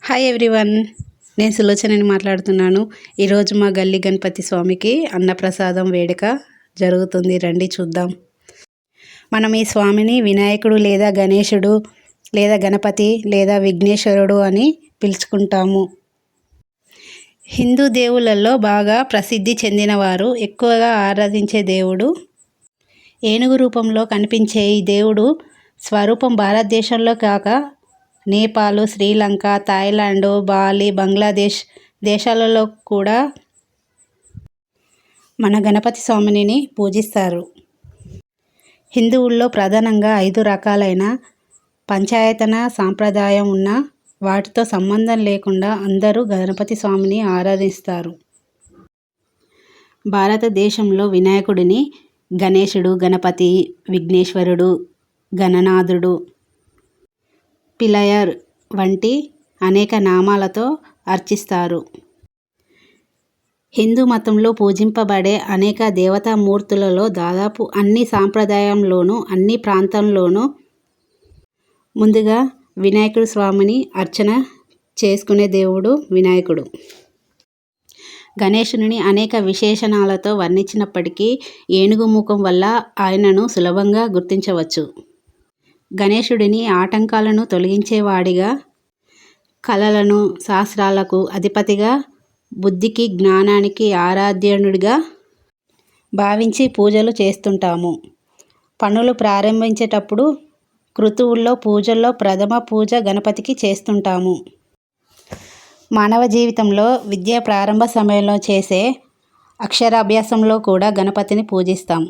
Hi everyone, నేను సులోచనని మాట్లాడుతున్నాను. ఈరోజు మా గల్లీ గణపతి స్వామికి అన్నప్రసాదం వేడుక జరుగుతుంది. రండి చూద్దాం. మనం ఈ స్వామిని వినాయకుడు లేదా గణేశుడు లేదా గణపతి లేదా విఘ్నేశ్వరుడు అని పిలుచుకుంటాము. హిందూ దేవుళ్ళల్లో బాగా ప్రసిద్ధి చెందినవారు ఎక్కువగా ఆరాధించే దేవుడు ఏనుగు రూపంలో కనిపించే ఈ దేవుడు స్వరూపం భారతదేశంలో కాక నేపాల్, శ్రీలంక, థాయిలాండ్, బాలి, బంగ్లాదేశ్ దేశాలలో కూడా మన గణపతి స్వామిని పూజిస్తారు. హిందువుల్లో ప్రధానంగా 5 రకాలైన పంచాయతన సాంప్రదాయం ఉన్న వాటితో సంబంధం లేకుండా అందరూ గణపతి స్వామిని ఆరాధిస్తారు. భారతదేశంలో వినాయకుడిని గణేశుడు, గణపతి, విఘ్నేశ్వరుడు, గణనాథుడు, పిలయర్ వంటి అనేక నామాలతో అర్చిస్తారు. హిందూ మతంలో పూజింపబడే అనేక దేవతామూర్తులలో దాదాపు అన్ని సాంప్రదాయంలోనూ అన్ని ప్రాంతంలోనూ ముందుగా వినాయకుడు స్వామిని అర్చన చేసుకునే దేవుడు వినాయకుడు. గణేశుని అనేక విశేషణాలతో వర్ణించినప్పటికీ ఏనుగు ముఖం వల్ల ఆయనను సులభంగా గుర్తించవచ్చు. గణేశుడిని ఆటంకాలను తొలగించేవాడిగా, కళలను శాస్త్రాలకు అధిపతిగా, బుద్ధికి జ్ఞానానికి ఆరాధ్యుడిగా భావించి పూజలు చేస్తుంటాము. పనులు ప్రారంభించేటప్పుడు క్రతువుల్లో పూజల్లో ప్రథమ పూజ గణపతికి చేస్తుంటాము. మానవ జీవితంలో విద్య ప్రారంభ సమయంలో చేసే అక్షరాభ్యాసంలో కూడా గణపతిని పూజిస్తాం.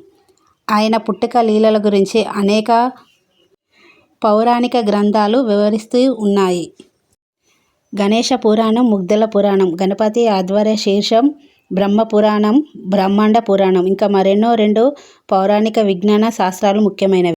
ఆయన పుట్టుక లీలల గురించి అనేక పౌరాణిక గ్రంథాలు వివరిస్తూ ఉన్నాయి. గణేశ పురాణం, ముగ్ధల పురాణం, గణపతి ఆధ్వర్య శీర్షం, బ్రహ్మ పురాణం, బ్రహ్మాండ పురాణం, ఇంకా మరెన్నో 2 పౌరాణిక విజ్ఞాన శాస్త్రాలు ముఖ్యమైనవి.